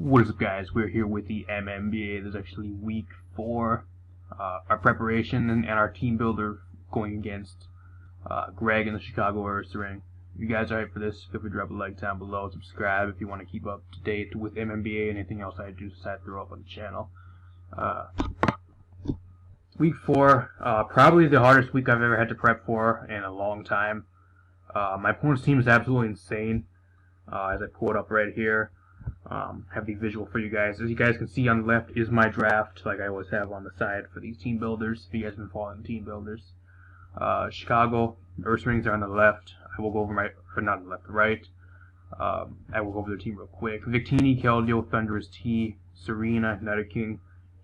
What is up, guys? We're here with the MMBA. This is actually week 4. Our preparation and our team builder going against Greg in the Chicago Ursaring. If you guys are hyped for this, feel free to drop a like down below. Subscribe if you want to keep up to date with MMBA and anything else I do decide to throw up on the channel. Week 4, probably the hardest week I've ever had to prep for in a long time. My opponent's team is absolutely insane. As I pull it up right here. Have the visual for you guys. As you guys can see on the left is my draft, like I always have on the side for these team builders. If you guys have been following team builders, Chicago Ursarings are on the left. I will go over my, or not on the left, the right. I will go over their team real quick. Victini, Keldeo, Thunderous T, Serena, Nidoking,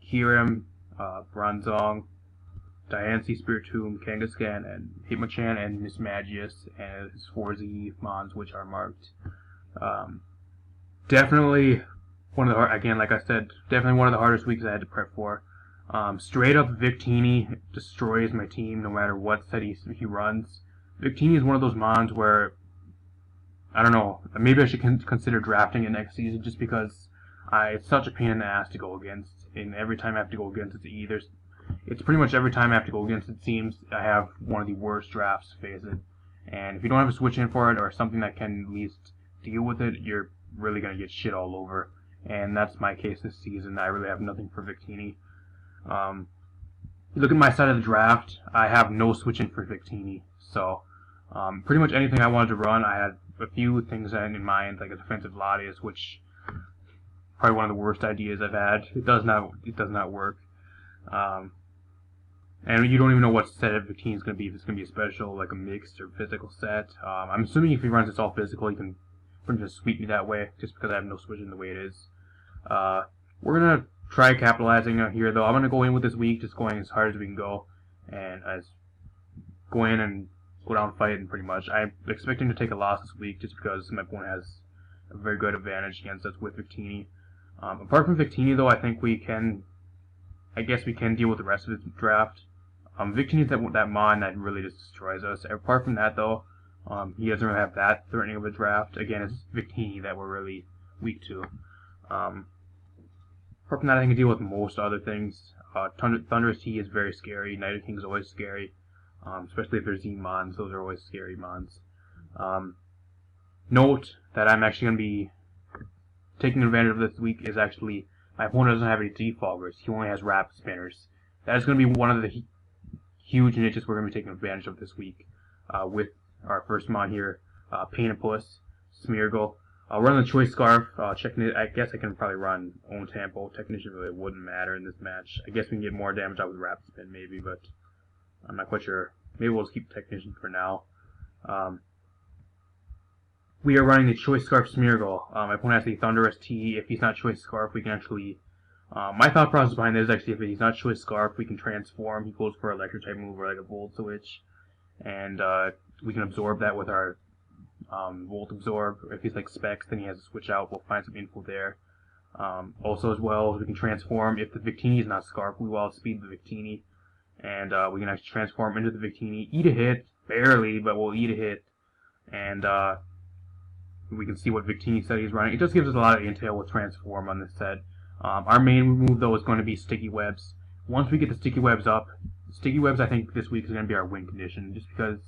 Kiram, Bronzong, Diancie, Spiritomb, Kangaskhan, and Hitmonchan, and Miss Magius, and his 4Z Mons, which are marked. Definitely one of the again, like I said, definitely one of the hardest weeks I had to prep for. Straight up, Victini destroys my team no matter what set he runs. Victini is one of those mons where I don't know. Maybe I should consider drafting it next season just because it's such a pain in the ass to go against. And every time I have to go against it, it's pretty much every time I have to go against it seems I have one of the worst drafts to face it. And if you don't have a switch in for it or something that can at least deal with it, you're really going to get shit all over. And that's my case this season. I really have nothing for Victini. You look at my side of the draft, I have no switch in for Victini. So pretty much anything I wanted to run, I had a few things in mind, like a defensive Latias, which probably one of the worst ideas I've had. It does not work. And you don't even know what set of Victini is going to be. If it's going to be a special, like a mixed or physical set. I'm assuming if he runs this all physical, he can pretty much sweep me that way, just because I have no switch in the way it is. We're going to try capitalizing here, though. I'm going to go in with this week, just going as hard as we can go, and go in and go down fighting pretty much. I'm expecting to take a loss this week, just because my opponent has a very good advantage against us with Victini. Apart from Victini, though, I think we can deal with the rest of his draft. Victini is that mon that really just destroys us. Apart from that, though, he doesn't really have that threatening of a draft. Again, it's Victini that we're really weak to. Apart from that, I can deal with most other things. Thunderous T is very scary. Nidoking is always scary, especially if they're Z-Mons. Those are always scary Mons. Note that I'm actually going to be taking advantage of this week is actually my opponent doesn't have any defoggers. He only has rapid spinners. That is going to be one of the huge niches we're going to be taking advantage of this week with our first mon here, Painapus, Smeargle. I'll run the Choice Scarf. I guess I can probably run Own Tempo. Technician really wouldn't matter in this match. I guess we can get more damage out with Rapid Spin maybe, but I'm not quite sure. Maybe we'll just keep Technician for now. We are running the Choice Scarf Smeargle. My opponent has the Thunderous T. If he's not Choice Scarf, we can actually... my thought process behind this is actually if he's not Choice Scarf, we can transform. He goes for an Electric type move or like a Volt Switch. And we can absorb that with our Volt Absorb. If he's like Specs, then he has to switch out. We'll find some info there. Also, as well, we can transform. If the Victini is not Scarf, we will outspeed the Victini. And we can actually transform into the Victini. Eat a hit. Barely, but we'll eat a hit. And we can see what Victini set he's running. It just gives us a lot of intel with transform on this set. Our main move, though, is going to be Sticky Webs. Once we get the Sticky Webs up, Sticky Webs, I think this week is going to be our win condition, just because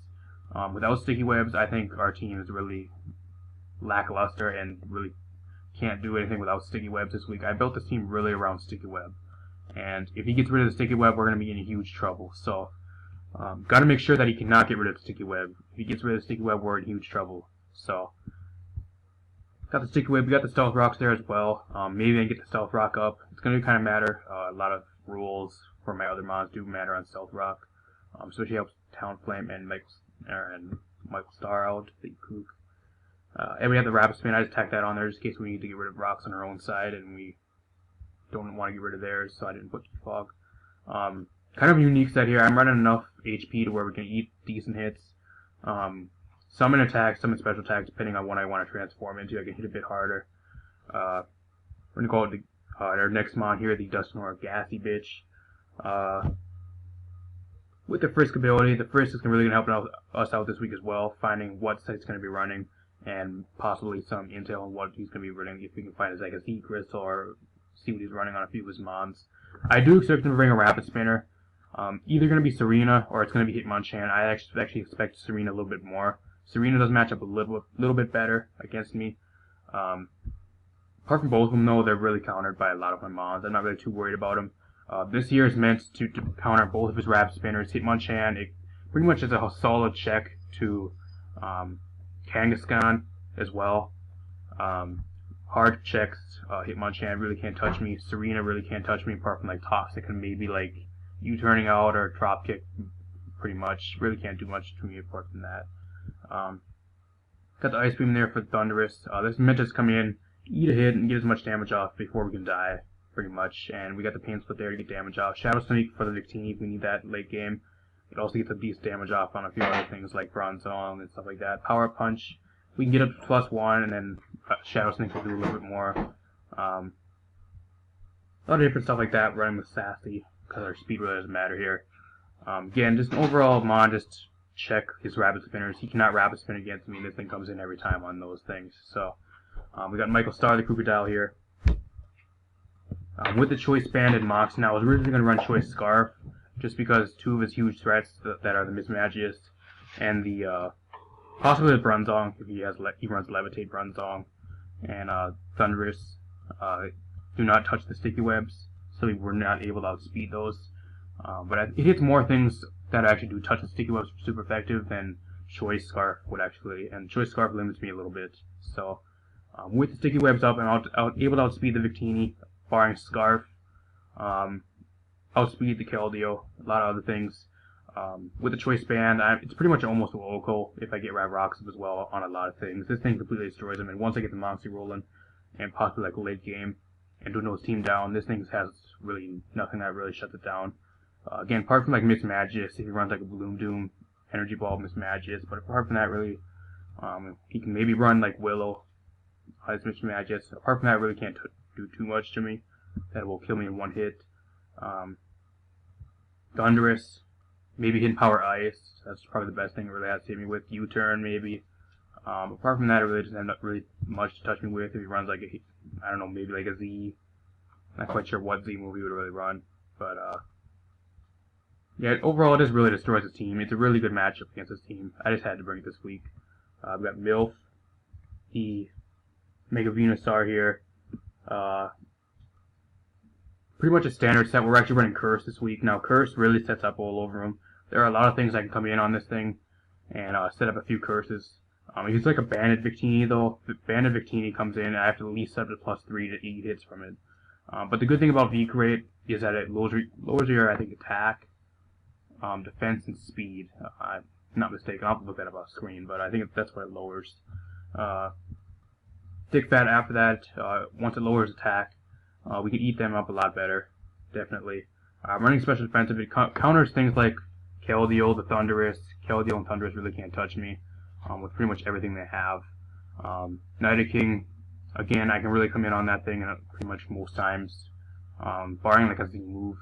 without Sticky Webs, I think our team is really lackluster and really can't do anything without Sticky Webs this week. I built this team really around Sticky Web, and if he gets rid of the Sticky Web, we're going to be in huge trouble. So, got to make sure that he cannot get rid of the Sticky Web. If he gets rid of the Sticky Web, we're in huge trouble. So, got the Sticky Web, we got the Stealth Rocks there as well. Maybe I can get the Stealth Rock up. It's going to kind of matter. A lot of rules for my other mons do matter on Stealth Rock. Especially helps Talonflame and Michael Star out, the Kook. And we have the Rapid Spin. I just tacked that on there just in case we need to get rid of rocks on our own side and we don't want to get rid of theirs, so I didn't put Defog. Kind of a unique set here. I'm running enough HP to where we can eat decent hits. Some in attack, some in special attack, depending on what I want to transform into. I can hit a bit harder. We're going to go with our next mon here, the Dusknoir Gassy bitch. With the Frisk ability, the Frisk is really going to help us out this week as well, finding what set it's going to be running and possibly some intel on what he's going to be running, if we can find his like a secrets or see what he's running on a few of his mons. I do expect him to bring a rapid spinner. Either going to be Serena or it's going to be Hitmonchan. I actually expect Serena a little bit more. Serena does match up a little bit better against me. Apart from both of them, though, they're really countered by a lot of my mons. I'm not really too worried about them. This year is meant to counter both of his rapid spinners. Hitmonchan, it pretty much is a solid check to Kangaskhan as well. Hard checks. Hitmonchan really can't touch me. Serena really can't touch me apart from like Toxic and maybe like U-turning out or drop kick. Pretty much really can't do much to me apart from that. Got the Ice Beam there for Thunderous. This is meant to just come in, eat a hit, and get as much damage off before we can die, pretty much. And we got the Pain Split there to get damage off. Shadow Sneak for the Victini if we need that late game. It also gets a decent damage off on a few other things like Bronzong and stuff like that. Power Punch, we can get up to +1, and then Shadow Sneak will do a little bit more. A lot of different stuff like that running with Sassy, because our speed really doesn't matter here. Again, just an overall mon, just check his rapid spinners. He cannot rapid spin against me. This thing comes in every time on those things. So we got Michael Star, the Crocodile here. With the Choice Band and Mox, now I was originally going to run Choice Scarf, just because two of his huge threats that are the Mismagius and the possibly the Bronzong if he runs Levitate Bronzong, and Thunderous do not touch the sticky webs, so we were not able to outspeed those. But it hits more things that actually do touch the sticky webs super effective than Choice Scarf would actually, and Choice Scarf limits me a little bit. So with the sticky webs up, I'm able to outspeed the Victini, barring Scarf, outspeed the Keldeo, a lot of other things. With the Choice Band, it's pretty much almost a local if I get Rocks as well on a lot of things. This thing completely destroys him, and once I get the Moxie rolling, and possibly like late game, and Duno's team down, this thing has really nothing that really shuts it down. Again, apart from like Mismagius, if he runs like a Bloom Doom, Energy Ball Mismagius, but apart from that, really, he can maybe run like Willow as Mismagius. Apart from that, really can't do too much to me. That will kill me in one hit. Thunderous, maybe Hidden Power Ice. That's probably the best thing it really has to hit me with. U-turn maybe. Apart from that, it really doesn't have not really much to touch me with. If he runs like I don't know, maybe like a Z. Not quite sure what Z move he would really run, but yeah, overall it just really destroys his team. It's a really good matchup against his team. I just had to bring it this week. We've got MILF, the Mega Venusaur here. Pretty much a standard set. We're actually running Curse this week. Now Curse really sets up all over him. There are a lot of things that can come in on this thing and set up a few curses. He's like a Banded Victini though. The Banded Victini comes in, I have to at least set up to +3 to eat hits from it. But the good thing about V-Crate is that it lowers your, I think, attack, defense, and speed. I'm not mistaken. I'll have to look that up off screen, but I think that's what it lowers. Thick Fat after that, once it lowers attack, we can eat them up a lot better, definitely. Running Special Defensive, it counters things like Keldeo, the Thunderous. Keldeo and Thunderous really can't touch me with pretty much everything they have. Nidoking, again, I can really come in on that thing pretty much most times, barring like a Z move.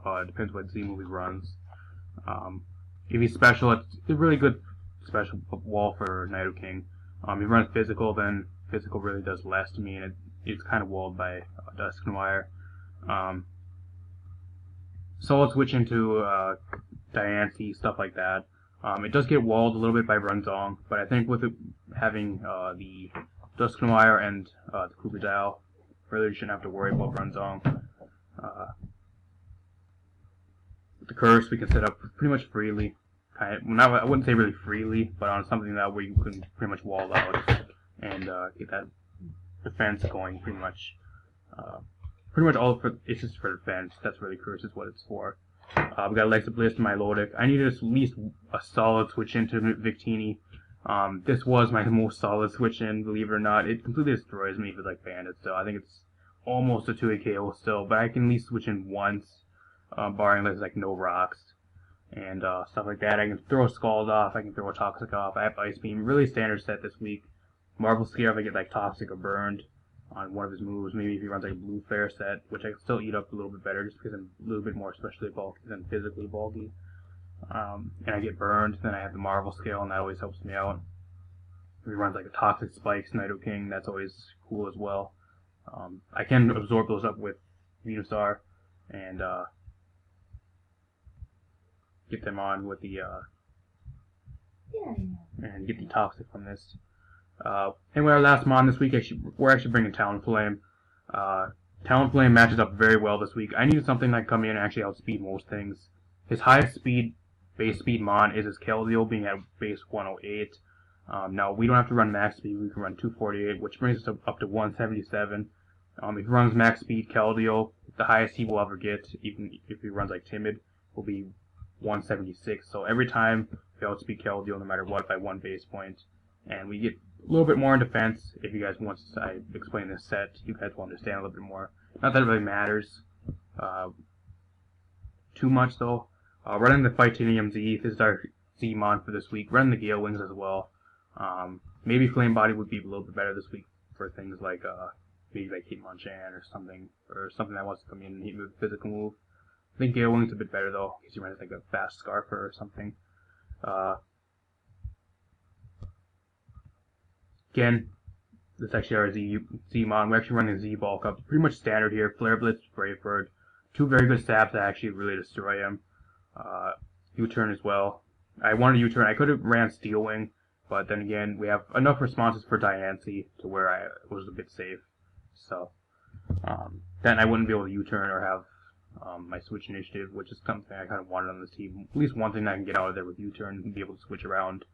It depends what Z move he runs. If he's special, it's a really good special wall for Nidoking. If he runs physical, then physical really does less to me, and it's kind of walled by Dusknoir. Solid Switch into Diancie, stuff like that. It does get walled a little bit by Bronzong, but I think with it having the Dusknoir and the Crocodile, really shouldn't have to worry about Bronzong. With the Curse, we can set up pretty much freely. I wouldn't say really freely, but on something that where you can pretty much wall out and get that defense going pretty much. Pretty much all it's just for defense. That's really Curse is what it's for. We got Legs of Bliss and Milotic. I needed at least a solid switch into Victini. This was my most solid switch in, believe it or not. It completely destroys me if it's like Bandit still. I think it's almost a 2-hit KO still, but I can at least switch in once, barring there's like no rocks and stuff like that. I can throw a Scald off, I can throw a Toxic off, I have Ice Beam. Really standard set this week. Marvel Scare if I get like Toxic or Burned on one of his moves. Maybe if he runs like a Blue Flare set, which I can still eat up a little bit better just because I'm a little bit more especially bulky than physically bulky. And I get burned, then I have the Marvel Scale, and that always helps me out. If he runs like a Toxic Spikes, Nido King, that's always cool as well. I can absorb those up with Venusaur and get them on with the and get the Toxic from this. Anyway, our last mon this week, we're actually bringing Talonflame. Talonflame matches up very well this week. I needed something that can come in and actually outspeed most things. His highest base speed mon is his Keldeo, being at base 108. Now, we don't have to run max speed, we can run 248, which brings us up to 177. If he runs max speed Keldeo, the highest he will ever get, even if he runs like Timid, will be 176. So every time we outspeed Keldeo, no matter what, by 1 base point. And we get a little bit more in defense. If you guys want I explain this set, you guys will understand a little bit more. Not that it really matters too much though. Running the Titanium Z, this is our Z mon for this week. Running the Gale Wings as well. Maybe Flame Body would be a little bit better this week for things like maybe like Hitmonchan or something that wants to come in and hit with a physical move. I think Gale Wings a bit better though, because you run like a fast Scarfer or something. Again, this is actually our Z-Mon. We're actually running Z Bulk up. Pretty much standard here. Flare Blitz, Brave Bird. Two very good stabs that actually really destroy him. U-turn as well. I wanted U-turn. I could have ran Steel Wing, but then again, we have enough responses for Diancie to where I was a bit safe. So, then I wouldn't be able to U-turn or have my switch initiative, which is something I kind of wanted on this team. At least one thing I can get out of there with U-turn and be able to switch around.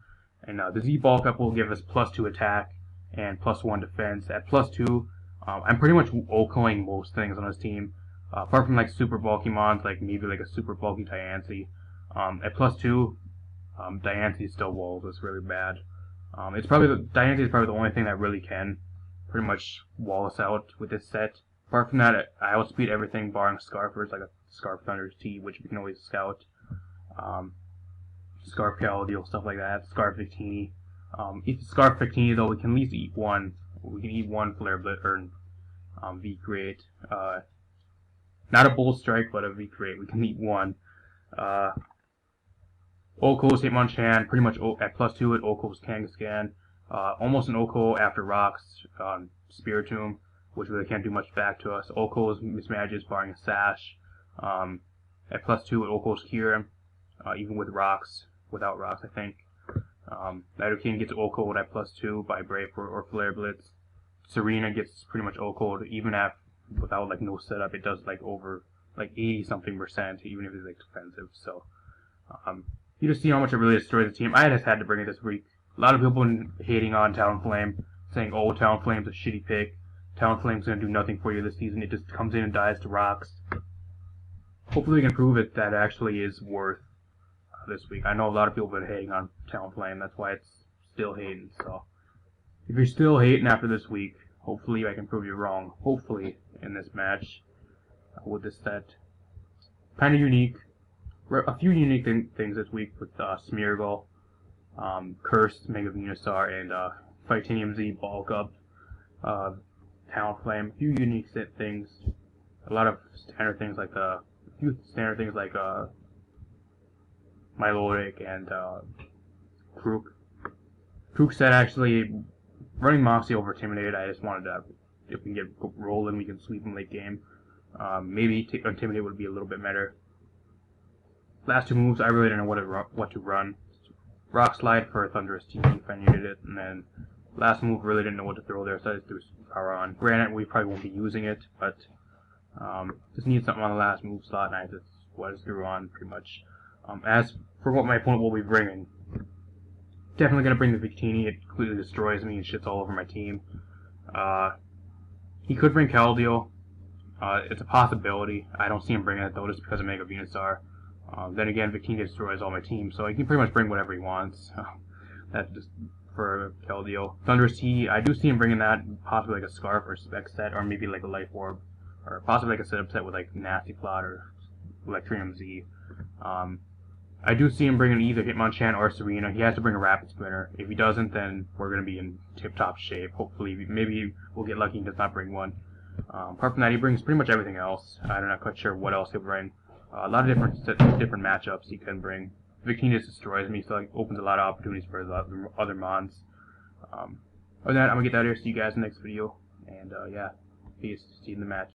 And the Z Bulk Up will give us +2 attack and +1 defense. At +2, I'm pretty much OHKOing most things on this team, apart from like super bulky mons, like maybe like a super bulky Diancie. At +2, Diancie still walls us really bad. Diancie is probably the only thing that really can pretty much wall us out with this set. Apart from that, I outspeed everything barring Scarfers, like a Scarf Thunder's T, which we can always scout. Scarf Keldeo, stuff like that. Scarf Victini. If Scarf Victini though, we can at least eat one. We can eat one Flare Blitz or V-Create. Not a Bolt Strike, but a V-Create. We can eat one. OHKO's Hitmonchan, pretty much at +2 at OHKO's Kangaskhan. Almost an OHKO after Rocks, Spiritomb, which really can't do much back to us. OHKO's Mismatches, barring a Sash. At +2 at OHKO's Kyurem, even with Rocks. Without Rocks, I think. Nido King gets OHKO'd at +2 by Brave or Flare Blitz. Serena gets pretty much OHKO'd even without like no setup. It does like over like 80-something%, even if it's like defensive. So you just see how much it really destroys the team. I just had to bring it this week. A lot of people been hating on Talonflame, saying, "Oh, Talonflame's a shitty pick. Talonflame's gonna do nothing for you this season. It just comes in and dies to Rocks." Hopefully, we can prove it that actually is worth this week. I know a lot of people have been hating on Talonflame, that's why it's still hating. So if you're still hating after this week, hopefully I can prove you wrong. Hopefully in this match with this set. Kind of unique. A few unique things this week with Smeargle, Cursed, Mega Venusaur, and Titanium Z Bulk Up, Talonflame. A few unique things. A lot of standard things like Milotic and Krook. Krook said actually running Moxie over Intimidate. I just wanted to, if we can get rolling, we can sweep him late game. Maybe Intimidate would be a little bit better. Last two moves, I really didn't know what to run. Rock Slide for a Thunderous T if I needed it, and then last move really didn't know what to throw there, so I just threw Power On. Granted, we probably won't be using it, but just need something on the last move slot, and I just threw on pretty much. As for what my opponent will be bringing, definitely going to bring the Victini. It completely destroys me and shits all over my team. He could bring Keldeo. It's a possibility. I don't see him bringing it though, just because of Mega Venusaur. Then again, Victini destroys all my team, so he can pretty much bring whatever he wants. That's just for Keldeo. Thunderous T, I do see him bringing that, possibly like a Scarf or Spec set, or maybe like a Life Orb, or possibly like a setup set with like Nasty Plot or Electrium Z. I do see him bringing either Hitmonchan or Serena. He has to bring a Rapid Spinner. If he doesn't, then we're going to be in tip-top shape. Hopefully, maybe we'll get lucky and does not bring one. Apart from that, he brings pretty much everything else. I'm not quite sure what else he'll bring. A lot of different matchups he can bring. Victini just destroys me, so it opens a lot of opportunities for the other mons. Other than that, I'm gonna get out of here. See you guys in the next video. And yeah, peace. See you in the match.